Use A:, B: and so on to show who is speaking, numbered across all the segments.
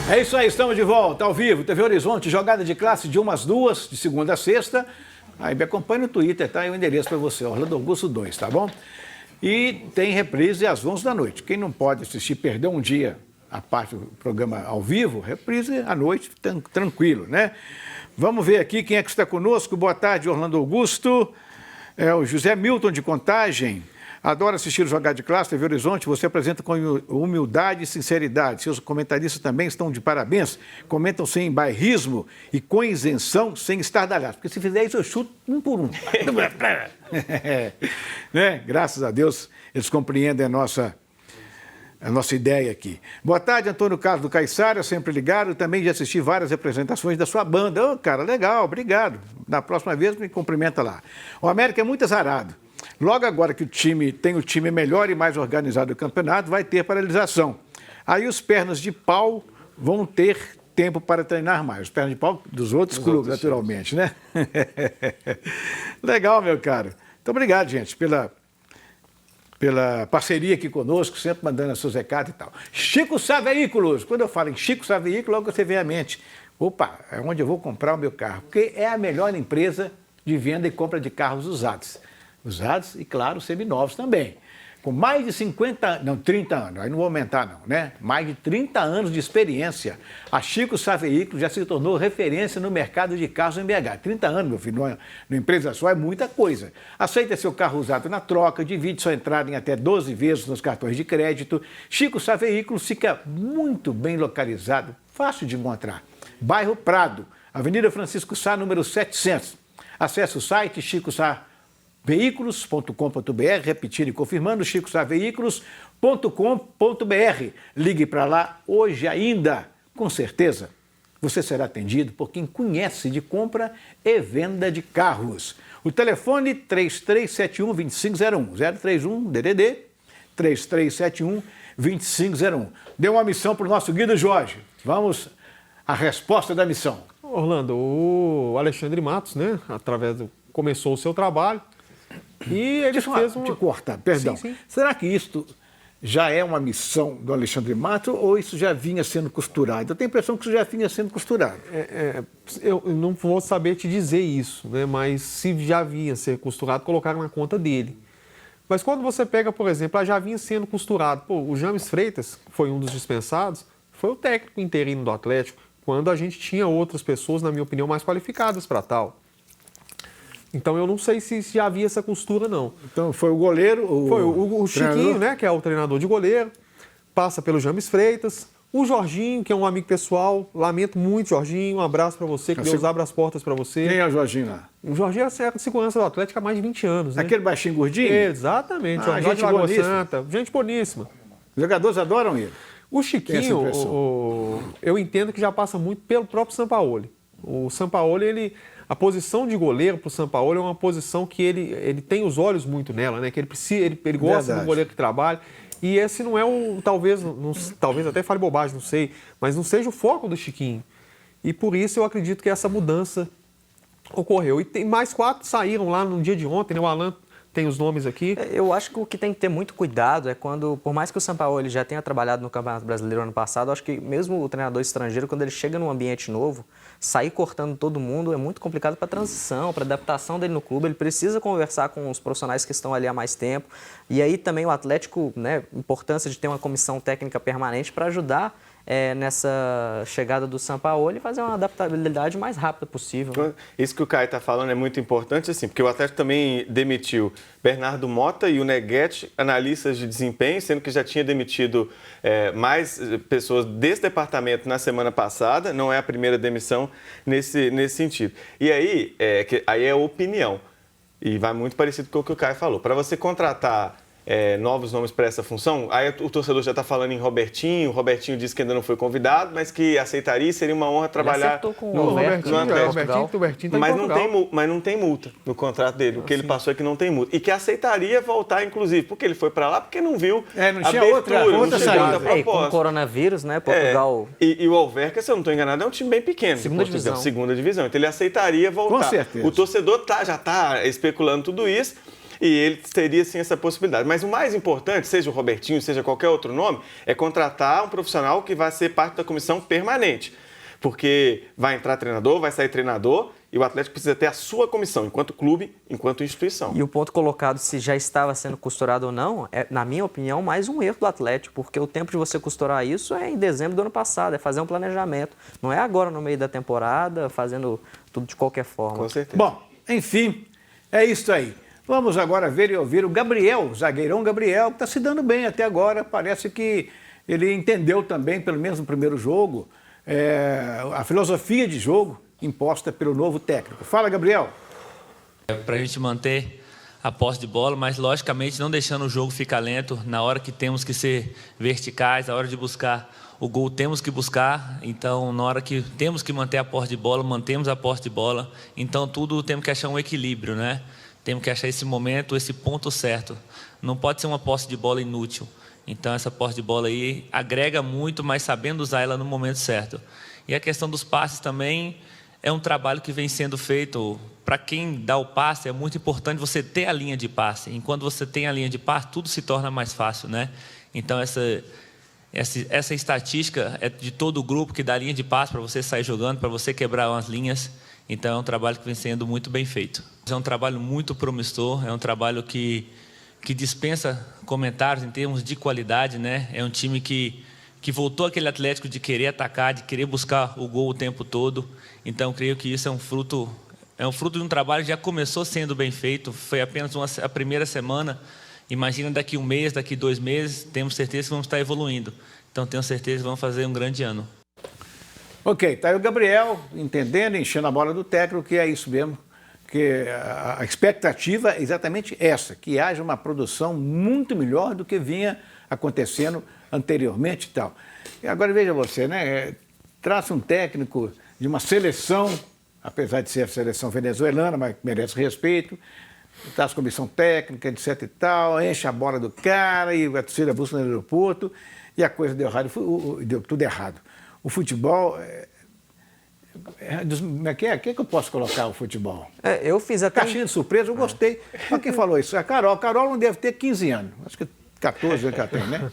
A: É isso aí, estamos de volta, ao vivo. TV Horizonte, jogada de classe de 1 às 2, de segunda a sexta. Aí me acompanha no Twitter, tá? E o endereço para você, Orlando Augusto 2, tá bom? E tem reprise às 11 da noite. Quem não pode assistir, perdeu um dia a parte do programa ao vivo, reprise à noite, tranquilo, né? Vamos ver aqui quem é que está conosco. Boa tarde, Orlando Augusto. É o José Milton de Contagem. Adoro assistir o Jogada de Classe, TV Horizonte. Você apresenta com humildade e sinceridade. Seus comentaristas também estão de parabéns. Comentam sem bairrismo e com isenção, sem estardalhaço. Porque se fizer isso, eu chuto um por um. Né? Graças a Deus, eles compreendem a nossa ideia aqui. Boa tarde, Antônio Carlos do Caiçara, sempre ligado. Também já assisti várias apresentações da sua banda. Ô, cara, legal, obrigado. Na próxima vez, me cumprimenta lá. O América é muito azarado. Logo agora que o time tem o time melhor e mais organizado do campeonato, vai ter paralisação. Aí os pernas de pau vão ter tempo para treinar mais. Os pernas de pau dos outros clubes, naturalmente, né? Legal, meu caro. Muito obrigado, gente, pela parceria aqui conosco, sempre mandando os seus recados e tal. Chico Sá Veículos. Quando eu falo em Chico Sá Veículos, logo você vem à mente. Opa, é onde eu vou comprar o meu carro. Porque é a melhor empresa de venda e compra de carros usados. Usados e, claro, seminovos também. Com mais de 30 anos, aí não vou aumentar não, né? Mais de 30 anos de experiência, a Chico Sá Veículos já se tornou referência no mercado de carros em BH. 30 anos, meu filho, numa empresa só é muita coisa. Aceita seu carro usado na troca, divide sua entrada em até 12 vezes nos cartões de crédito. Chico Sá Veículos fica muito bem localizado, fácil de encontrar. Bairro Prado, Avenida Francisco Sá, número 700. Acesse o site chicosaveículos.com.br, repetindo e confirmando, chicosaveículos.com.br. Ligue para lá hoje ainda. Com certeza, você será atendido por quem conhece de compra e venda de carros. O telefone 3371-2501, 031 DDD 3371-2501. Dê uma missão para o nosso Guido Jorge. Vamos à resposta da missão.
B: Orlando, o Alexandre Matos, né, começou o seu trabalho e ele fez
A: Te cortar, perdão.
B: Sim.
A: Será que isto já é uma missão do Alexandre Matos ou isso já vinha sendo costurado? Eu tenho a impressão que isso já vinha sendo costurado.
B: Eu não vou saber te dizer isso, né, mas se já vinha ser costurado, colocaram na conta dele. Mas quando você pega, por exemplo, já vinha sendo costurado. O James Freitas, que foi um dos dispensados, foi o técnico interino do Atlético, quando a gente tinha outras pessoas, na minha opinião, mais qualificadas para tal. Então, eu não sei se já havia essa costura, não.
A: Então, foi o goleiro...
B: Foi o Chiquinho, né, que é o treinador de goleiro, passa pelo James Freitas, o Jorginho, que é um amigo pessoal, lamento muito, Jorginho, um abraço para você, que Deus abra as portas para você.
A: Quem é o Jorginho lá?
B: O Jorginho é de segurança do Atlético há mais de 20 anos, né?
A: Aquele baixinho gordinho?
B: Exatamente,
A: gente
B: de Lagoa
A: boníssima.
B: Santa, gente boníssima.
A: Os jogadores adoram ele.
B: O Chiquinho, eu entendo que já passa muito pelo próprio Sampaoli. O Sampaoli, a posição de goleiro para o Sampaoli é uma posição que ele tem os olhos muito nela, né? Que ele gosta do goleiro que trabalha. E esse não é talvez até fale bobagem, não sei, mas não seja o foco do Chiquinho. E por isso eu acredito que essa mudança ocorreu. E tem mais 4 saíram lá no dia de ontem, né? O Alan tem os nomes aqui.
C: Eu acho que o que tem que ter muito cuidado é quando, por mais que o Sampaoli já tenha trabalhado no Campeonato Brasileiro ano passado, eu acho que mesmo o treinador estrangeiro, quando ele chega num ambiente novo, sair cortando todo mundo é muito complicado para a transição, para a adaptação dele no clube. Ele precisa conversar com os profissionais que estão ali há mais tempo. E aí também o Atlético, né, importância de ter uma comissão técnica permanente para ajudar nessa chegada do Sampaoli e fazer uma adaptabilidade mais rápida possível. Né?
D: Isso que o Caio está falando é muito importante, assim, porque o Atlético também demitiu Bernardo Mota e o Neguete, analistas de desempenho, sendo que já tinha demitido mais pessoas desse departamento na semana passada, não é a primeira demissão nesse sentido. E aí, aí é opinião, e vai muito parecido com o que o Caio falou. Para você contratar novos nomes para essa função, aí o torcedor já está falando em Robertinho. O Robertinho disse que ainda não foi convidado, mas que aceitaria, seria uma honra trabalhar
B: no Atlético.
D: Mas não tem multa no contrato dele. O que ele passou é que não tem multa. E que aceitaria voltar, inclusive, porque ele foi para lá porque não viu
A: não tinha outra saída.
C: Com o coronavírus, né, Portugal...
D: E o Alverca, se eu não estou enganado, é um time bem pequeno. Segunda divisão. Então ele aceitaria voltar.
A: Com certeza.
D: O torcedor já está especulando tudo isso. E ele teria, sim, essa possibilidade. Mas o mais importante, seja o Robertinho, seja qualquer outro nome, é contratar um profissional que vai ser parte da comissão permanente. Porque vai entrar treinador, vai sair treinador, e o Atlético precisa ter a sua comissão, enquanto clube, enquanto instituição.
C: E o ponto colocado, se já estava sendo costurado ou não, é, na minha opinião, mais um erro do Atlético, porque o tempo de você costurar isso é em dezembro do ano passado, é fazer um planejamento. Não é agora, no meio da temporada, fazendo tudo de qualquer forma.
D: Com certeza.
A: Bom, enfim, é isso aí. Vamos agora ver e ouvir o Gabriel, o zagueirão Gabriel, que está se dando bem até agora. Parece que ele entendeu também, pelo menos no primeiro jogo, a filosofia de jogo imposta pelo novo técnico. Fala, Gabriel.
E: Para a gente manter a posse de bola, mas logicamente não deixando o jogo ficar lento. Na hora que temos que ser verticais, na hora de buscar o gol, temos que buscar. Então, na hora que temos que manter a posse de bola, mantemos a posse de bola. Então, tudo temos que achar um equilíbrio, né? Temos que achar esse momento, esse ponto certo. Não pode ser uma posse de bola inútil. Então, essa posse de bola aí agrega muito, mas sabendo usar ela no momento certo. E a questão dos passes também é um trabalho que vem sendo feito. Para quem dá o passe, é muito importante você ter a linha de passe. E quando você tem a linha de passe, tudo se torna mais fácil, né? Então, essa estatística é de todo o grupo que dá linha de passe para você sair jogando, para você quebrar umas linhas. Então, é um trabalho que vem sendo muito bem feito. É um trabalho muito promissor, é um trabalho que dispensa comentários em termos de qualidade, né? É um time que voltou aquele Atlético de querer atacar, de querer buscar o gol o tempo todo. Então, creio que isso é um fruto de um trabalho que já começou sendo bem feito. Foi apenas a primeira semana. Imagina daqui 1 mês, daqui 2 meses, temos certeza que vamos estar evoluindo. Então, tenho certeza que vamos fazer um grande ano.
A: Ok, tá aí o Gabriel entendendo, enchendo a bola do técnico, que é isso mesmo. Que a expectativa é exatamente essa, que haja uma produção muito melhor do que vinha acontecendo anteriormente e tal. E agora veja você, né? Traça um técnico de uma seleção, apesar de ser a seleção venezuelana, mas merece respeito, traz comissão técnica, etc e tal, enche a bola do cara e a torcida busca no aeroporto e a coisa deu errado, deu tudo errado. O futebol... O que eu posso colocar o futebol?
C: Eu fiz até...
A: Caixinha de surpresa, eu gostei. Mas quem falou isso? A Carol. A Carol não deve ter 15 anos. Acho que 14 anos que ela tem, né?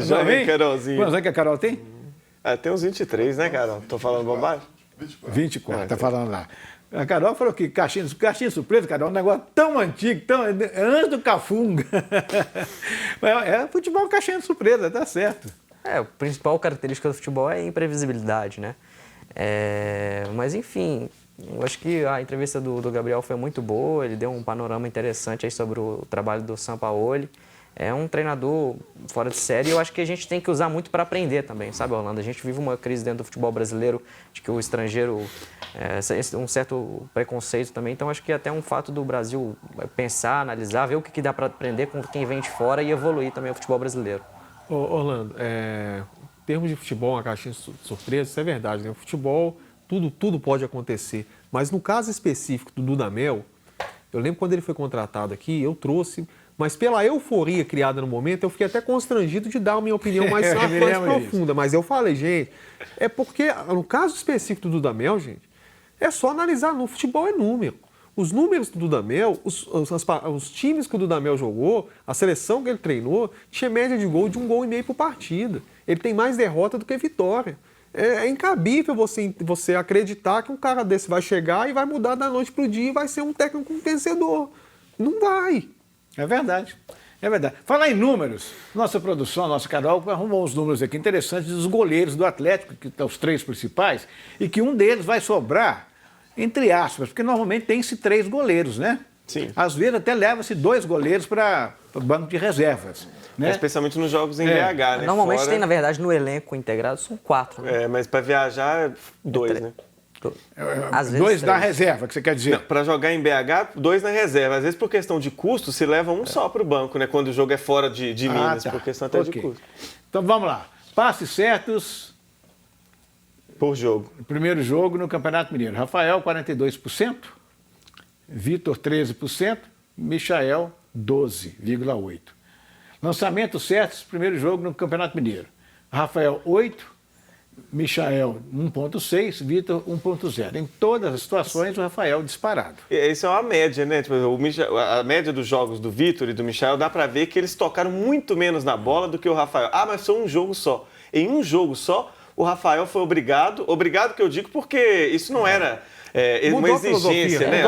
D: Jovem Carolzinha.
A: Quantos anos que a Carol tem?
D: Tem uns 23, né, Carol? Tô falando bobagem?
A: 24, tá falando lá. A Carol falou que caixinha de surpresa, Carol, é um negócio tão antigo, antes do Cafunga. Futebol caixinha de surpresa, tá certo.
C: A principal característica do futebol é a imprevisibilidade, né? Mas, enfim, eu acho que a entrevista do Gabriel foi muito boa, ele deu um panorama interessante aí sobre o trabalho do Sampaoli. É um treinador fora de série e eu acho que a gente tem que usar muito para aprender também, sabe, Orlando? A gente vive uma crise dentro do futebol brasileiro de que o estrangeiro, um certo preconceito também, então acho que até um fato do Brasil pensar, analisar, ver o que dá para aprender com quem vem de fora e evoluir também o futebol brasileiro.
B: Orlando, em termos de futebol, uma caixinha de surpresa, isso é verdade, né? O futebol, tudo pode acontecer. Mas no caso específico do Dudamel, eu lembro quando ele foi contratado aqui, eu trouxe, mas pela euforia criada no momento, eu fiquei até constrangido de dar a minha opinião mais profunda. Mas eu falei, gente, é porque no caso específico do Dudamel, gente, é só analisar, no futebol é número. Os números do Dudamel, os times que o Dudamel jogou, a seleção que ele treinou, tinha média de gol de 1,5 gols por partida. Ele tem mais derrota do que vitória. É incabível você acreditar que um cara desse vai chegar e vai mudar da noite para o dia e vai ser um técnico vencedor. Não vai.
A: É verdade. É verdade. Falar em números, nossa produção, nossa Carol, arrumou uns números aqui interessantes dos goleiros do Atlético, que estão os 3 principais, e que um deles vai sobrar, entre aspas, porque normalmente tem-se 3 goleiros, né?
D: Sim.
A: Às vezes até leva-se 2 goleiros para o banco de reservas. Né?
D: Especialmente nos jogos em BH, né?
C: Normalmente tem, na verdade, no elenco integrado, são 4. Né?
D: Mas para viajar, 2, né?
C: Às vezes
A: 2 na
C: 3.
A: reserva, que você quer dizer?
D: Para jogar em BH, 2 na reserva. Às vezes, por questão de custo, se leva um só para o banco, né? Quando o jogo é fora de Minas, por questão até de custo.
A: Então vamos lá. Passes certos
D: por jogo.
A: Primeiro jogo no Campeonato Mineiro. Rafael, 42%. Vitor, 13%. Michael, 12,8%. Lançamentos certos, primeiro jogo no Campeonato Mineiro. Rafael, 8%. Michael 1.6, Vitor 1.0. Em todas as situações, o Rafael disparado.
D: Isso é uma média, né? Tipo, a média dos jogos do Vitor e do Michael dá pra ver que eles tocaram muito menos na bola do que o Rafael. Ah, mas foi um jogo só. Em um jogo só, o Rafael foi obrigado que eu digo porque isso não era uma exigência, né?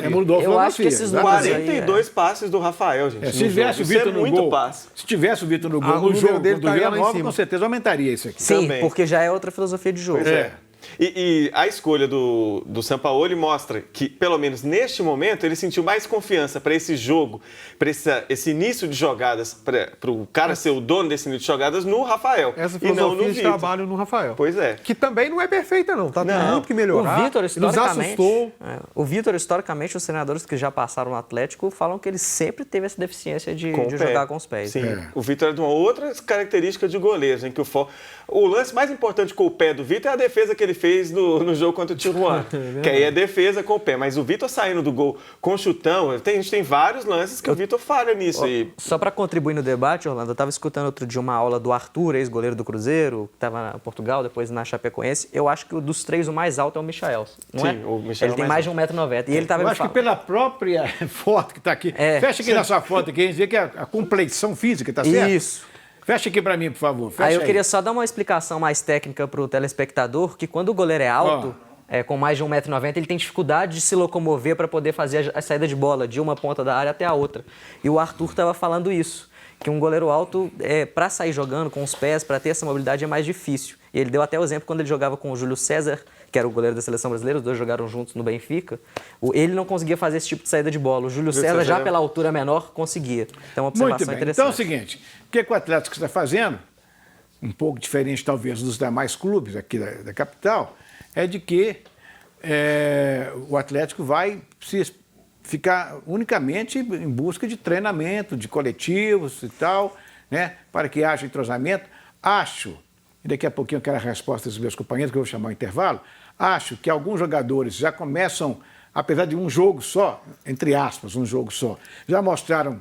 A: Mudou a filosofia.
C: Eu acho que esses números aí,
D: 42 passes do Rafael, gente.
A: Se tivesse o Vitor no gol, se tivesse o Vitor no gol, no jogo dele do Vila Nova, com certeza aumentaria isso aqui.
C: Sim,
D: também.
C: porque já é outra filosofia de jogo.
D: Pois é. E a escolha do Sampaoli mostra que, pelo menos neste momento, ele sentiu mais confiança para esse jogo, para esse início de jogadas, para o cara ser o dono desse início de jogadas no Rafael.
B: Essa
D: e não
B: filosofia
D: no
B: de
D: Vitor.
B: trabalho no Rafael.
D: Pois é.
B: Que também não é perfeita, não. Tá muito que melhorar.
C: O Vitor, historicamente,
B: nos assustou.
C: O Vitor, historicamente, os treinadores que já passaram no Atlético falam que ele sempre teve essa deficiência de jogar com os pés.
D: Sim. O Vitor é de uma outra característica de goleiro, em que o lance mais importante com o pé do Vitor é a defesa que ele fez no jogo contra o Tijuana, que aí é defesa com o pé. Mas o Vitor saindo do gol com chutão, a gente tem vários lances que o Vitor falha nisso.
C: Só para contribuir no debate, Orlando, eu estava escutando outro dia uma aula do Arthur, ex-goleiro do Cruzeiro, que estava em Portugal, depois na Chapecoense. Eu acho que dos três, o mais alto é o Michael, não é?
D: Sim, o Michael
C: ele tem mais de 1,90 m. E ele tava
A: Eu acho que pela própria foto que está aqui. Fecha aqui na sua foto aqui, a gente vê que a compleição física, tá certo?
C: Isso.
A: Fecha aqui para mim, por favor. Fecha
C: Aí eu queria só dar uma explicação mais técnica para o telespectador, que quando o goleiro é alto, com mais de 1,90 m, ele tem dificuldade de se locomover para poder fazer a saída de bola de uma ponta da área até a outra. E o Arthur estava falando isso, que um goleiro alto, para sair jogando com os pés, para ter essa mobilidade, é mais difícil. E ele deu até o exemplo quando ele jogava com o Júlio César, que era o goleiro da Seleção Brasileira, os dois jogaram juntos no Benfica. Ele não conseguia fazer esse tipo de saída de bola. O Júlio César, já pela altura menor, conseguia. Então, uma observação
A: Muito bem.
C: interessante.
A: Então é o seguinte, o que o Atlético está fazendo, um pouco diferente talvez dos demais clubes aqui da capital, é de que o Atlético vai ficar unicamente em busca de treinamento, de coletivos e tal, né, para que haja entrosamento. Acho, e daqui a pouquinho eu quero a resposta dos meus companheiros, que eu vou chamar o intervalo, acho que alguns jogadores já começam, apesar de um jogo só, entre aspas, um jogo só, já mostraram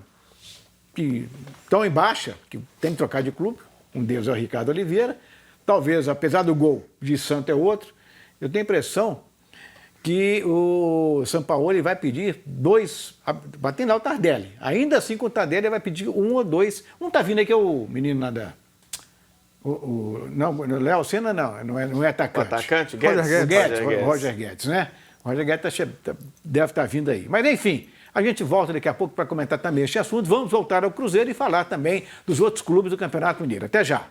A: que estão em baixa, que tem que trocar de clube. Um deles é o Ricardo Oliveira. Talvez, apesar do gol de Santos é outro, eu tenho a impressão que o Sampaoli vai pedir dois, batendo lá o Tardelli. Ainda assim, com o Tardelli, ele vai pedir um ou dois. Um está vindo aqui, é o menino lá da... não, o Léo Senna não é atacante.
D: O atacante?
A: Roger Guedes, né? O Roger Guedes deve estar vindo aí. Mas, enfim, a gente volta daqui a pouco para comentar também este assunto. Vamos voltar ao Cruzeiro e falar também dos outros clubes do Campeonato Mineiro. Até já.